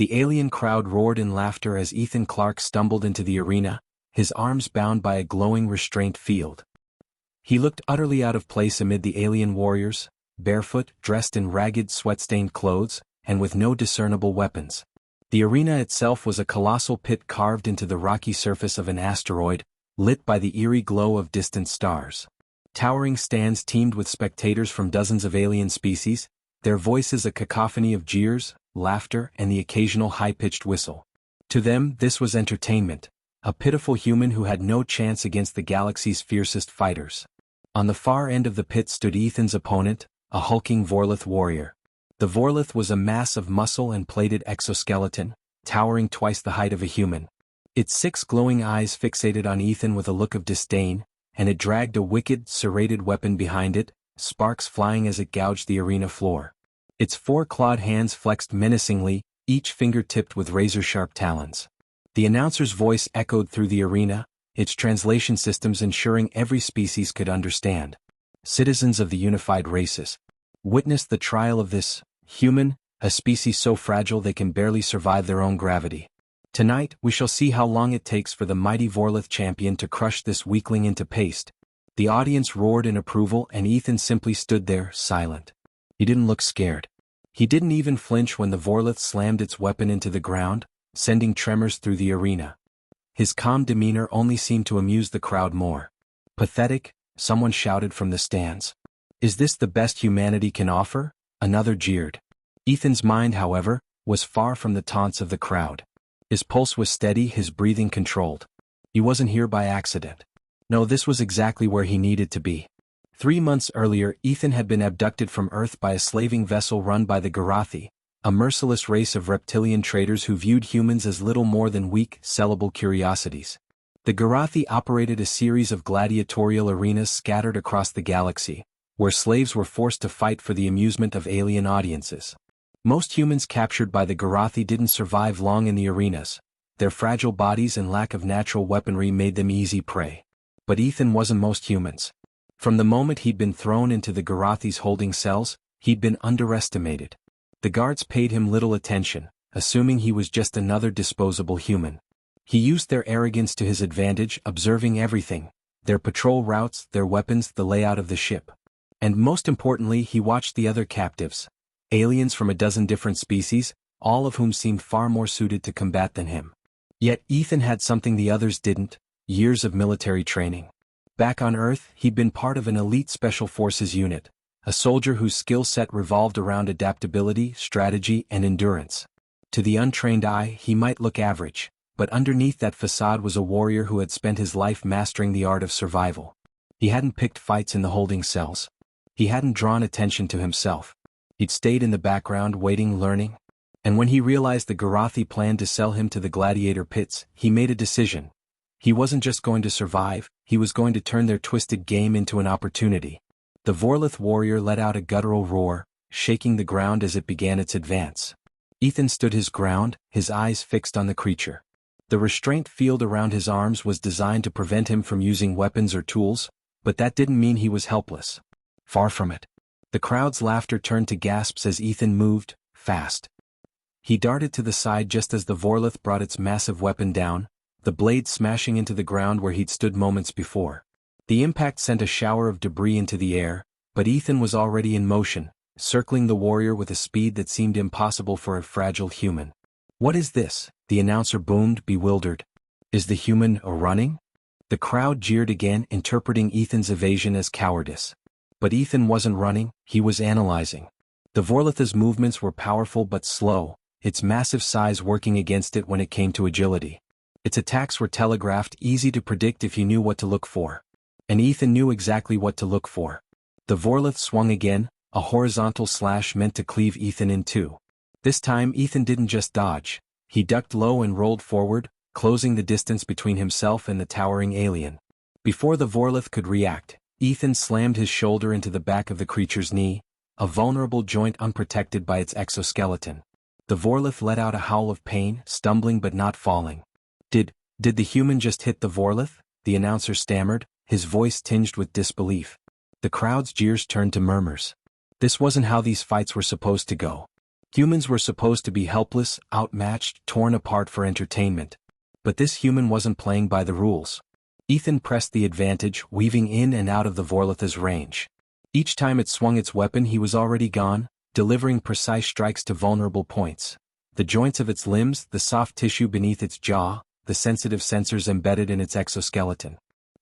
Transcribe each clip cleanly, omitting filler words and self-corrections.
The alien crowd roared in laughter as Ethan Clark stumbled into the arena, his arms bound by a glowing restraint field. He looked utterly out of place amid the alien warriors, barefoot, dressed in ragged, sweat-stained clothes, and with no discernible weapons. The arena itself was a colossal pit carved into the rocky surface of an asteroid, lit by the eerie glow of distant stars. Towering stands teemed with spectators from dozens of alien species, their voices a cacophony of jeers, laughter, and the occasional high-pitched whistle. To them, this was entertainment, a pitiful human who had no chance against the galaxy's fiercest fighters. On the far end of the pit stood Ethan's opponent, a hulking Vorlith warrior. The Vorlith was a mass of muscle and plated exoskeleton, towering twice the height of a human. Its 6 glowing eyes fixated on Ethan with a look of disdain, and it dragged a wicked, serrated weapon behind it, sparks flying as it gouged the arena floor. Its 4 clawed hands flexed menacingly, each finger tipped with razor-sharp talons. The announcer's voice echoed through the arena, its translation systems ensuring every species could understand. Citizens of the unified races, witness the trial of this human, a species so fragile they can barely survive their own gravity. Tonight, we shall see how long it takes for the mighty Vorlith champion to crush this weakling into paste. The audience roared in approval and Ethan simply stood there, silent. He didn't look scared. He didn't even flinch when the Vorlith slammed its weapon into the ground, sending tremors through the arena. His calm demeanor only seemed to amuse the crowd more. Pathetic, someone shouted from the stands. Is this the best humanity can offer? Another jeered. Ethan's mind, however, was far from the taunts of the crowd. His pulse was steady, his breathing controlled. He wasn't here by accident. No, this was exactly where he needed to be. 3 months earlier, Ethan had been abducted from Earth by a slaving vessel run by the Garathi, a merciless race of reptilian traders who viewed humans as little more than weak, sellable curiosities. The Garathi operated a series of gladiatorial arenas scattered across the galaxy, where slaves were forced to fight for the amusement of alien audiences. Most humans captured by the Garathi didn't survive long in the arenas. Their fragile bodies and lack of natural weaponry made them easy prey. But Ethan wasn't most humans. From the moment he'd been thrown into the Garathi's holding cells, he'd been underestimated. The guards paid him little attention, assuming he was just another disposable human. He used their arrogance to his advantage, observing everything: their patrol routes, their weapons, the layout of the ship. And most importantly, he watched the other captives, aliens from a dozen different species, all of whom seemed far more suited to combat than him. Yet Ethan had something the others didn't: years of military training. Back on Earth, he'd been part of an elite special forces unit, a soldier whose skill set revolved around adaptability, strategy, and endurance. To the untrained eye, he might look average, but underneath that facade was a warrior who had spent his life mastering the art of survival. He hadn't picked fights in the holding cells. He hadn't drawn attention to himself. He'd stayed in the background, waiting, learning. And when he realized the Garathi planned to sell him to the gladiator pits, he made a decision. He wasn't just going to survive, he was going to turn their twisted game into an opportunity. The Vorlith warrior let out a guttural roar, shaking the ground as it began its advance. Ethan stood his ground, his eyes fixed on the creature. The restraint field around his arms was designed to prevent him from using weapons or tools, but that didn't mean he was helpless. Far from it. The crowd's laughter turned to gasps as Ethan moved, fast. He darted to the side just as the Vorlith brought its massive weapon down, the blade smashing into the ground where he'd stood moments before. The impact sent a shower of debris into the air, but Ethan was already in motion, circling the warrior with a speed that seemed impossible for a fragile human. "What is this?" the announcer boomed, bewildered. "Is the human running?" The crowd jeered again, interpreting Ethan's evasion as cowardice. But Ethan wasn't running, he was analyzing. The Vorlith's movements were powerful but slow, its massive size working against it when it came to agility. Its attacks were telegraphed, easy to predict if you knew what to look for. And Ethan knew exactly what to look for. The Vorlith swung again, a horizontal slash meant to cleave Ethan in two. This time Ethan didn't just dodge. He ducked low and rolled forward, closing the distance between himself and the towering alien. Before the Vorlith could react, Ethan slammed his shoulder into the back of the creature's knee, a vulnerable joint unprotected by its exoskeleton. The Vorlith let out a howl of pain, stumbling but not falling. Did the human just hit the Vorlith?" the announcer stammered, his voice tinged with disbelief. The crowd's jeers turned to murmurs. This wasn't how these fights were supposed to go. Humans were supposed to be helpless, outmatched, torn apart for entertainment. But this human wasn't playing by the rules. Ethan pressed the advantage, weaving in and out of the Vorlitha's range. Each time it swung its weapon he was already gone, delivering precise strikes to vulnerable points. The joints of its limbs, the soft tissue beneath its jaw, the sensitive sensors embedded in its exoskeleton.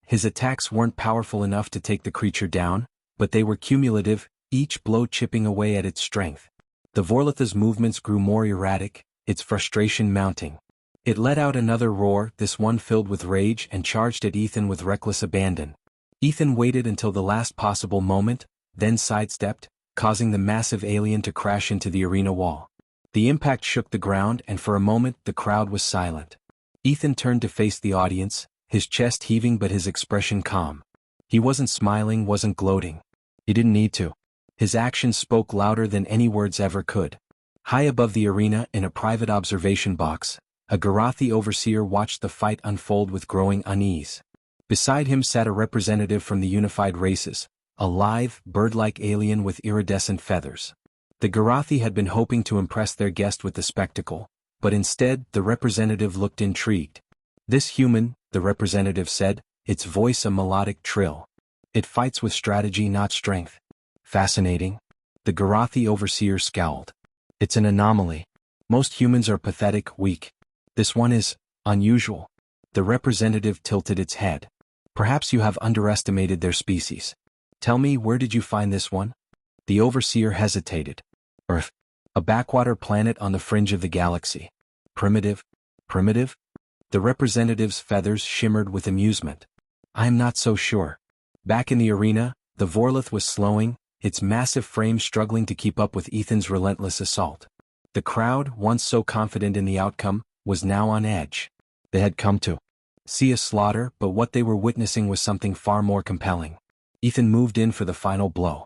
His attacks weren't powerful enough to take the creature down, but they were cumulative, each blow chipping away at its strength. The Vorlitha's movements grew more erratic, its frustration mounting. It let out another roar, this one filled with rage, and charged at Ethan with reckless abandon. Ethan waited until the last possible moment, then sidestepped, causing the massive alien to crash into the arena wall. The impact shook the ground, and for a moment the crowd was silent. Ethan turned to face the audience, his chest heaving but his expression calm. He wasn't smiling, wasn't gloating. He didn't need to. His actions spoke louder than any words ever could. High above the arena, in a private observation box, a Garathi overseer watched the fight unfold with growing unease. Beside him sat a representative from the unified races, a live, bird-like alien with iridescent feathers. The Garathi had been hoping to impress their guest with the spectacle, but instead the representative looked intrigued. "This human," the representative said, its voice a melodic trill. "It fights with strategy, not strength." "Fascinating." The Garathi overseer scowled. "It's an anomaly. Most humans are pathetic, weak. This one is unusual." The representative tilted its head. "Perhaps you have underestimated their species. Tell me, where did you find this one?" The overseer hesitated. "Earth. A backwater planet on the fringe of the galaxy. Primitive." "Primitive?" The representative's feathers shimmered with amusement. "I'm not so sure." Back in the arena, the Vorlith was slowing, its massive frame struggling to keep up with Ethan's relentless assault. The crowd, once so confident in the outcome, was now on edge. They had come to see a slaughter, but what they were witnessing was something far more compelling. Ethan moved in for the final blow.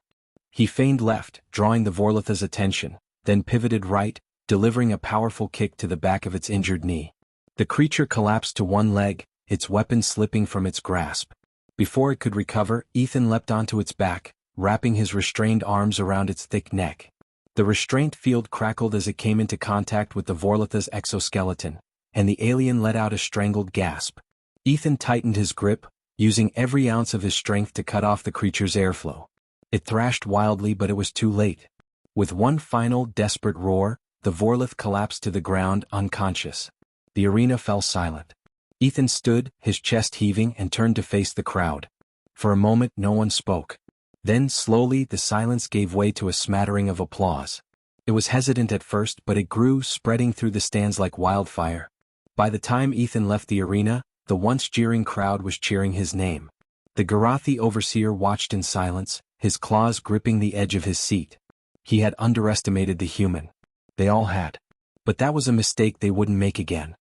He feigned left, drawing the Vorlitha's attention, then pivoted right, delivering a powerful kick to the back of its injured knee. The creature collapsed to one leg, its weapon slipping from its grasp. Before it could recover, Ethan leapt onto its back, wrapping his restrained arms around its thick neck. The restraint field crackled as it came into contact with the Vorlitha's exoskeleton, and the alien let out a strangled gasp. Ethan tightened his grip, using every ounce of his strength to cut off the creature's airflow. It thrashed wildly, but it was too late. With one final, desperate roar, the Vorlith collapsed to the ground, unconscious. The arena fell silent. Ethan stood, his chest heaving, and turned to face the crowd. For a moment no one spoke. Then, slowly, the silence gave way to a smattering of applause. It was hesitant at first, but it grew, spreading through the stands like wildfire. By the time Ethan left the arena, the once jeering crowd was cheering his name. The Garathi overseer watched in silence, his claws gripping the edge of his seat. He had underestimated the human. They all had. But that was a mistake they wouldn't make again.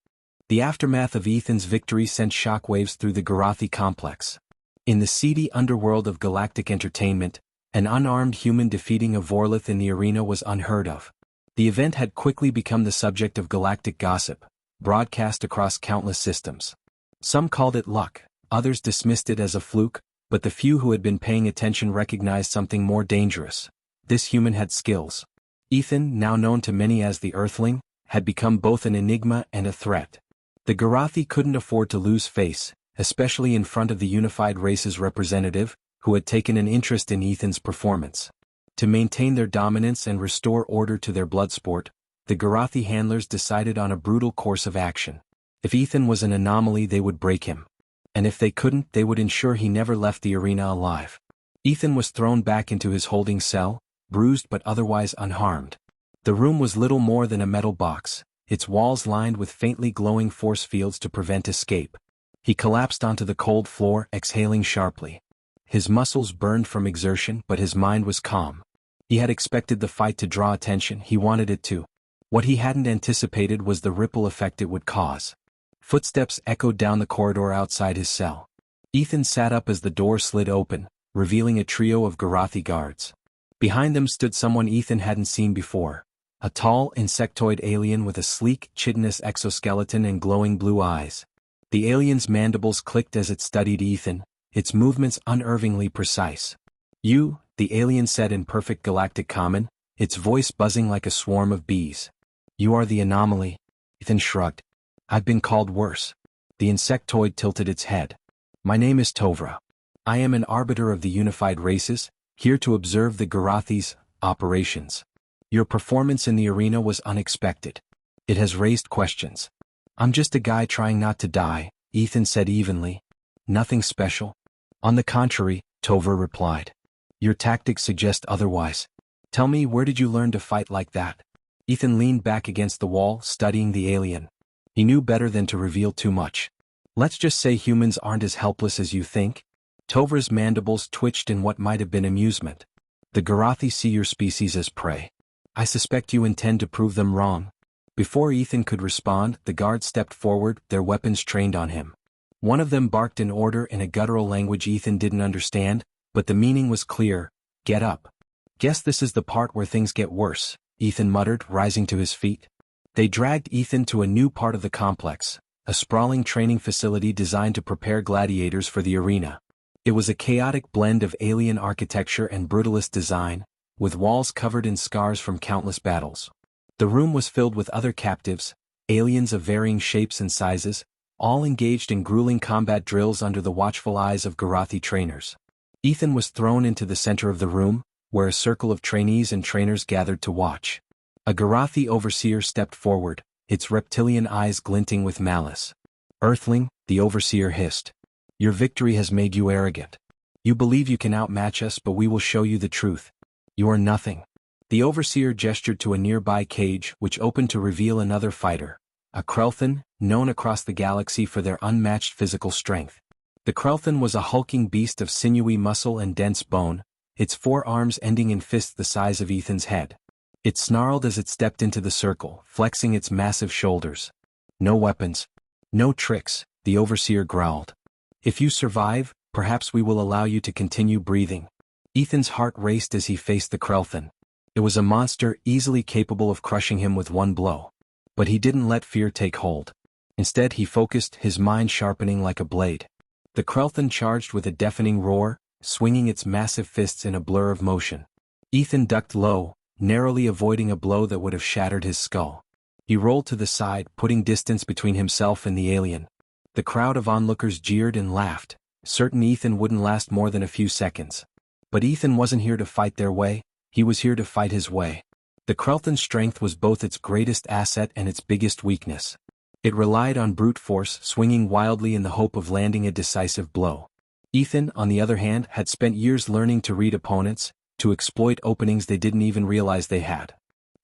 The aftermath of Ethan's victory sent shockwaves through the Garathi complex. In the seedy underworld of galactic entertainment, an unarmed human defeating a Vorlith in the arena was unheard of. The event had quickly become the subject of galactic gossip, broadcast across countless systems. Some called it luck, others dismissed it as a fluke, but the few who had been paying attention recognized something more dangerous. This human had skills. Ethan, now known to many as the Earthling, had become both an enigma and a threat. The Garathi couldn't afford to lose face, especially in front of the unified race's representative, who had taken an interest in Ethan's performance. To maintain their dominance and restore order to their bloodsport, the Garathi handlers decided on a brutal course of action. If Ethan was an anomaly, they would break him. And if they couldn't, they would ensure he never left the arena alive. Ethan was thrown back into his holding cell, bruised but otherwise unharmed. The room was little more than a metal box, its walls lined with faintly glowing force fields to prevent escape. He collapsed onto the cold floor, exhaling sharply. His muscles burned from exertion, but his mind was calm. He had expected the fight to draw attention, he wanted it to. What he hadn't anticipated was the ripple effect it would cause. Footsteps echoed down the corridor outside his cell. Ethan sat up as the door slid open, revealing a trio of Garathi guards. Behind them stood someone Ethan hadn't seen before. A tall, insectoid alien with a sleek, chitinous exoskeleton and glowing blue eyes. The alien's mandibles clicked as it studied Ethan, its movements unnervingly precise. "You," the alien said in perfect galactic common, its voice buzzing like a swarm of bees. "You are the anomaly." Ethan shrugged. "I've been called worse." The insectoid tilted its head. "My name is Tovra. I am an arbiter of the unified races, here to observe the Garathi's operations. Your performance in the arena was unexpected. It has raised questions." "I'm just a guy trying not to die," Ethan said evenly. "Nothing special." "On the contrary," Tovra replied. "Your tactics suggest otherwise. Tell me, where did you learn to fight like that?" Ethan leaned back against the wall, studying the alien. He knew better than to reveal too much. "Let's just say humans aren't as helpless as you think." Tovra's mandibles twitched in what might have been amusement. "The Garathi see your species as prey. I suspect you intend to prove them wrong." Before Ethan could respond, the guards stepped forward, their weapons trained on him. One of them barked an order in a guttural language Ethan didn't understand, but the meaning was clear: "Get up." "Guess this is the part where things get worse," Ethan muttered, rising to his feet. They dragged Ethan to a new part of the complex, a sprawling training facility designed to prepare gladiators for the arena. It was a chaotic blend of alien architecture and brutalist design, with walls covered in scars from countless battles. The room was filled with other captives, aliens of varying shapes and sizes, all engaged in grueling combat drills under the watchful eyes of Garathi trainers. Ethan was thrown into the center of the room, where a circle of trainees and trainers gathered to watch. A Garathi overseer stepped forward, its reptilian eyes glinting with malice. "Earthling," the overseer hissed. "Your victory has made you arrogant. You believe you can outmatch us, but we will show you the truth. You are nothing." The overseer gestured to a nearby cage, which opened to reveal another fighter, a Krelthan, known across the galaxy for their unmatched physical strength. The Krelthan was a hulking beast of sinewy muscle and dense bone, its forearms ending in fists the size of Ethan's head. It snarled as it stepped into the circle, flexing its massive shoulders. "No weapons. No tricks," the overseer growled. "If you survive, perhaps we will allow you to continue breathing." Ethan's heart raced as he faced the Krelthan. It was a monster easily capable of crushing him with one blow. But he didn't let fear take hold. Instead he focused, his mind sharpening like a blade. The Krelthan charged with a deafening roar, swinging its massive fists in a blur of motion. Ethan ducked low, narrowly avoiding a blow that would have shattered his skull. He rolled to the side, putting distance between himself and the alien. The crowd of onlookers jeered and laughed, certain Ethan wouldn't last more than a few seconds. But Ethan wasn't here to fight their way, he was here to fight his way. The Krelthan's strength was both its greatest asset and its biggest weakness. It relied on brute force, swinging wildly in the hope of landing a decisive blow. Ethan, on the other hand, had spent years learning to read opponents, to exploit openings they didn't even realize they had.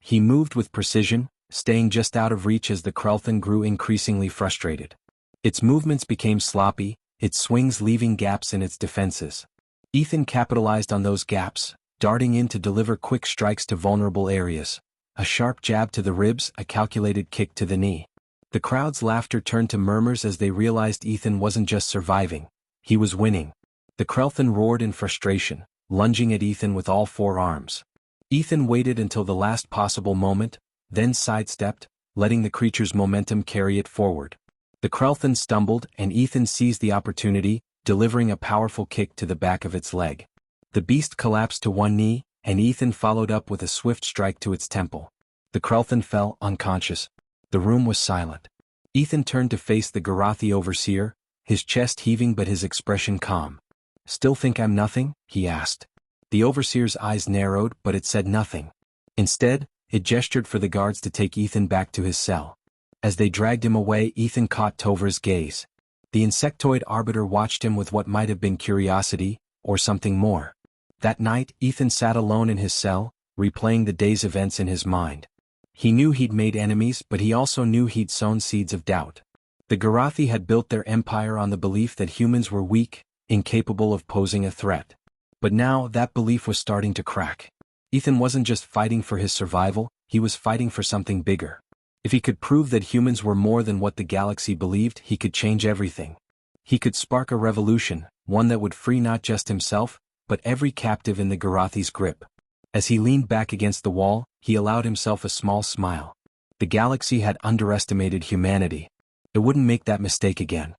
He moved with precision, staying just out of reach as the Krelthan grew increasingly frustrated. Its movements became sloppy, its swings leaving gaps in its defenses. Ethan capitalized on those gaps, darting in to deliver quick strikes to vulnerable areas. A sharp jab to the ribs, a calculated kick to the knee. The crowd's laughter turned to murmurs as they realized Ethan wasn't just surviving, he was winning. The Krelthan roared in frustration, lunging at Ethan with all four arms. Ethan waited until the last possible moment, then sidestepped, letting the creature's momentum carry it forward. The Krelthan stumbled, and Ethan seized the opportunity, delivering a powerful kick to the back of its leg. The beast collapsed to one knee, and Ethan followed up with a swift strike to its temple. The Krelthan fell, unconscious. The room was silent. Ethan turned to face the Garathi overseer, his chest heaving but his expression calm. "Still think I'm nothing?" he asked. The overseer's eyes narrowed, but it said nothing. Instead, it gestured for the guards to take Ethan back to his cell. As they dragged him away, Ethan caught Tovra's gaze. The insectoid arbiter watched him with what might have been curiosity, or something more. That night, Ethan sat alone in his cell, replaying the day's events in his mind. He knew he'd made enemies, but he also knew he'd sown seeds of doubt. The Garathi had built their empire on the belief that humans were weak, incapable of posing a threat. But now, that belief was starting to crack. Ethan wasn't just fighting for his survival, he was fighting for something bigger. If he could prove that humans were more than what the galaxy believed, he could change everything. He could spark a revolution, one that would free not just himself, but every captive in the Garathi's grip. As he leaned back against the wall, he allowed himself a small smile. The galaxy had underestimated humanity. It wouldn't make that mistake again.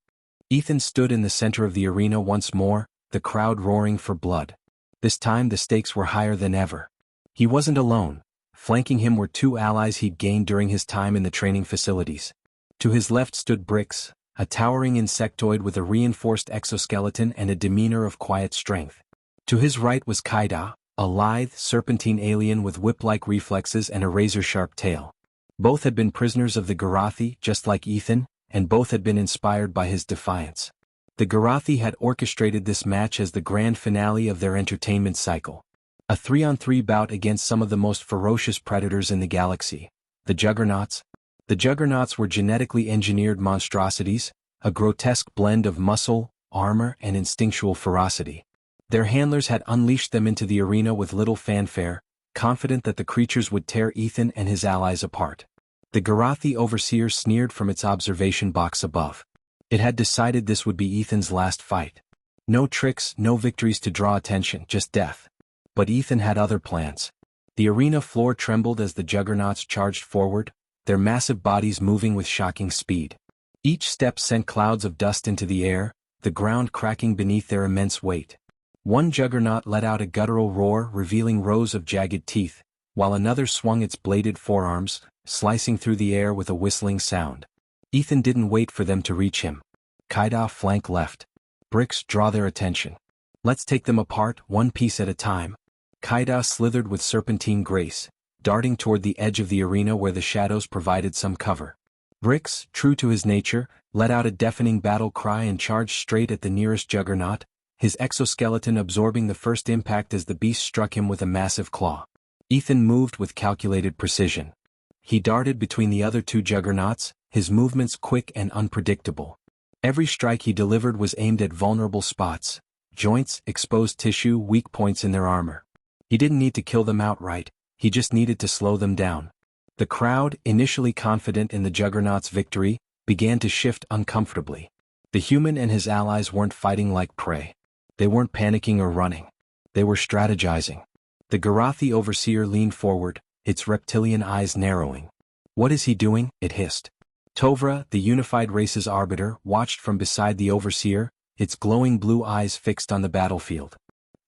Ethan stood in the center of the arena once more, the crowd roaring for blood. This time the stakes were higher than ever. He wasn't alone, Flanking him were two allies he'd gained during his time in the training facilities. To his left stood Brix, a towering insectoid with a reinforced exoskeleton and a demeanor of quiet strength. To his right was Kaida, a lithe, serpentine alien with whip-like reflexes and a razor-sharp tail. Both had been prisoners of the Garathi, just like Ethan, and both had been inspired by his defiance. The Garathi had orchestrated this match as the grand finale of their entertainment cycle. A 3-on-3 bout against some of the most ferocious predators in the galaxy, the Juggernauts. The Juggernauts were genetically engineered monstrosities, a grotesque blend of muscle, armor, and instinctual ferocity. Their handlers had unleashed them into the arena with little fanfare, confident that the creatures would tear Ethan and his allies apart. The Garathi overseer sneered from its observation box above. It had decided this would be Ethan's last fight. No tricks, no victories to draw attention, just death. But Ethan had other plans. The arena floor trembled as the Juggernauts charged forward, their massive bodies moving with shocking speed. Each step sent clouds of dust into the air, the ground cracking beneath their immense weight. One Juggernaut let out a guttural roar revealing rows of jagged teeth, while another swung its bladed forearms, slicing through the air with a whistling sound. Ethan didn't wait for them to reach him. Kaida flank left. Brix draw their attention. Let's take them apart, one piece at a time. Kaida slithered with serpentine grace, darting toward the edge of the arena where the shadows provided some cover. Brix, true to his nature, let out a deafening battle cry and charged straight at the nearest Juggernaut, his exoskeleton absorbing the first impact as the beast struck him with a massive claw. Ethan moved with calculated precision. He darted between the other two Juggernauts, his movements quick and unpredictable. Every strike he delivered was aimed at vulnerable spots, joints, exposed tissue, weak points in their armor. He didn't need to kill them outright, he just needed to slow them down. The crowd, initially confident in the Juggernaut's victory, began to shift uncomfortably. The human and his allies weren't fighting like prey. They weren't panicking or running. They were strategizing. The Garathi overseer leaned forward, its reptilian eyes narrowing. "What is he doing?" it hissed. Tovra, the unified race's arbiter, watched from beside the overseer, its glowing blue eyes fixed on the battlefield.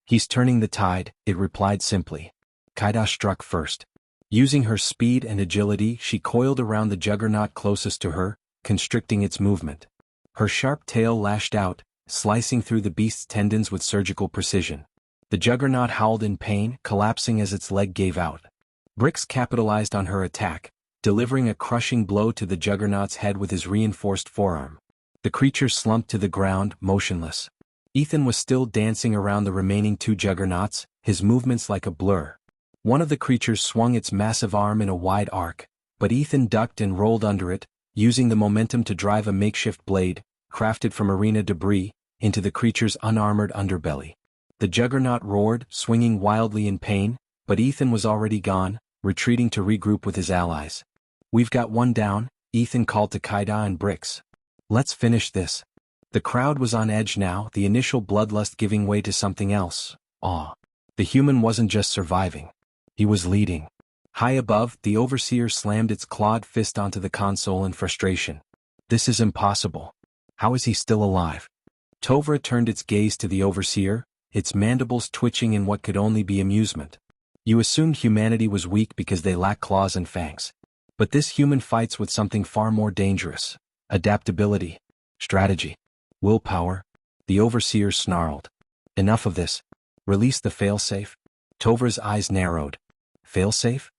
"He's turning the tide," it replied simply. Kaida struck first. Using her speed and agility, she coiled around the Juggernaut closest to her, constricting its movement. Her sharp tail lashed out, slicing through the beast's tendons with surgical precision. The Juggernaut howled in pain, collapsing as its leg gave out. Brix capitalized on her attack, delivering a crushing blow to the Juggernaut's head with his reinforced forearm. The creature slumped to the ground, motionless. Ethan was still dancing around the remaining two Juggernauts, his movements like a blur. One of the creatures swung its massive arm in a wide arc, but Ethan ducked and rolled under it, using the momentum to drive a makeshift blade, crafted from arena debris, into the creature's unarmored underbelly. The Juggernaut roared, swinging wildly in pain, but Ethan was already gone, retreating to regroup with his allies. "We've got one down," Ethan called to Kaida and Brix. "Let's finish this." The crowd was on edge now, the initial bloodlust giving way to something else, awe. The human wasn't just surviving. He was leading. High above, the overseer slammed its clawed fist onto the console in frustration. "This is impossible. How is he still alive?" Tovra turned its gaze to the overseer, its mandibles twitching in what could only be amusement. "You assumed humanity was weak because they lack claws and fangs. But this human fights with something far more dangerous. Adaptability. Strategy. Willpower." The overseer snarled. "Enough of this. Release the failsafe." Tovra's eyes narrowed. "Failsafe?"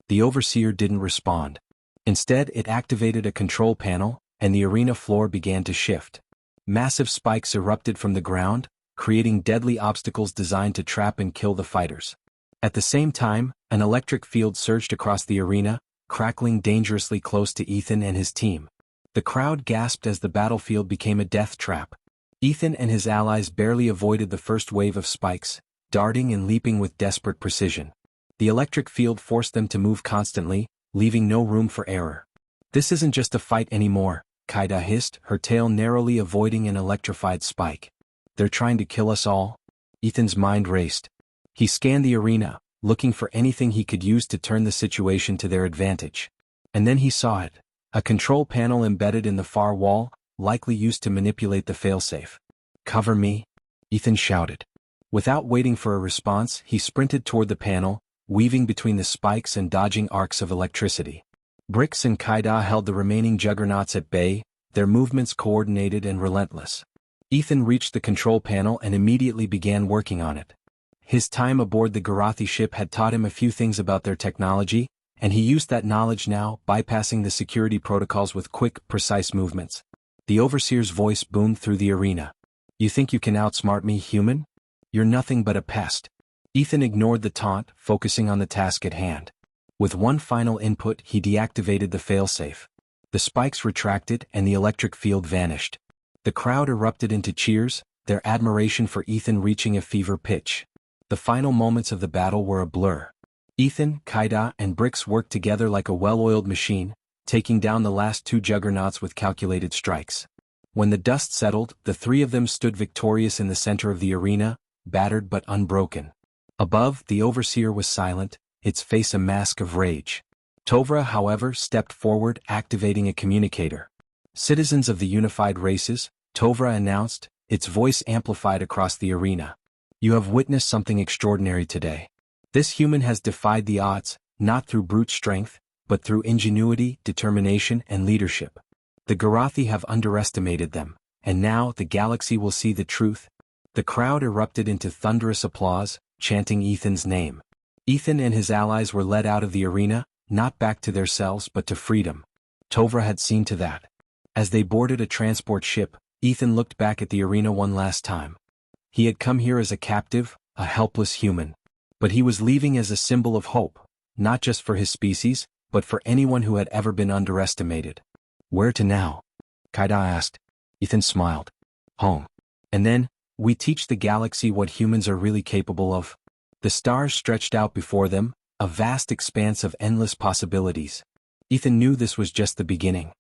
The overseer didn't respond. Instead, it activated a control panel, and the arena floor began to shift. Massive spikes erupted from the ground, creating deadly obstacles designed to trap and kill the fighters. At the same time, an electric field surged across the arena, crackling dangerously close to Ethan and his team. The crowd gasped as the battlefield became a death trap. Ethan and his allies barely avoided the first wave of spikes, darting and leaping with desperate precision. The electric field forced them to move constantly, leaving no room for error. "This isn't just a fight anymore," Kaida hissed, her tail narrowly avoiding an electrified spike. "They're trying to kill us all?" Ethan's mind raced. He scanned the arena, looking for anything he could use to turn the situation to their advantage. And then he saw it. A control panel embedded in the far wall, likely used to manipulate the failsafe. "Cover me," Ethan shouted. Without waiting for a response, he sprinted toward the panel, weaving between the spikes and dodging arcs of electricity. Brix and Kaida held the remaining juggernauts at bay, their movements coordinated and relentless. Ethan reached the control panel and immediately began working on it. His time aboard the Garathi ship had taught him a few things about their technology, and he used that knowledge now, bypassing the security protocols with quick, precise movements. The Overseer's voice boomed through the arena. "You think you can outsmart me, human? You're nothing but a pest." Ethan ignored the taunt, focusing on the task at hand. With one final input, he deactivated the failsafe. The spikes retracted and the electric field vanished. The crowd erupted into cheers, their admiration for Ethan reaching a fever pitch. The final moments of the battle were a blur. Ethan, Kaida, and Brix worked together like a well-oiled machine, taking down the last two juggernauts with calculated strikes. When the dust settled, the three of them stood victorious in the center of the arena, battered but unbroken. Above, the Overseer was silent, its face a mask of rage. Tovra, however, stepped forward, activating a communicator. "Citizens of the unified races," Tovra announced, its voice amplified across the arena. "You have witnessed something extraordinary today. This human has defied the odds, not through brute strength, but through ingenuity, determination, and leadership. The Garathi have underestimated them, and now the galaxy will see the truth." The crowd erupted into thunderous applause, chanting Ethan's name. Ethan and his allies were led out of the arena, not back to their cells but to freedom. Tovra had seen to that. As they boarded a transport ship, Ethan looked back at the arena one last time. He had come here as a captive, a helpless human. But he was leaving as a symbol of hope, not just for his species, but for anyone who had ever been underestimated. "Where to now?" Kaida asked. Ethan smiled. "Home. And then, we teach the galaxy what humans are really capable of." The stars stretched out before them, a vast expanse of endless possibilities. Ethan knew this was just the beginning.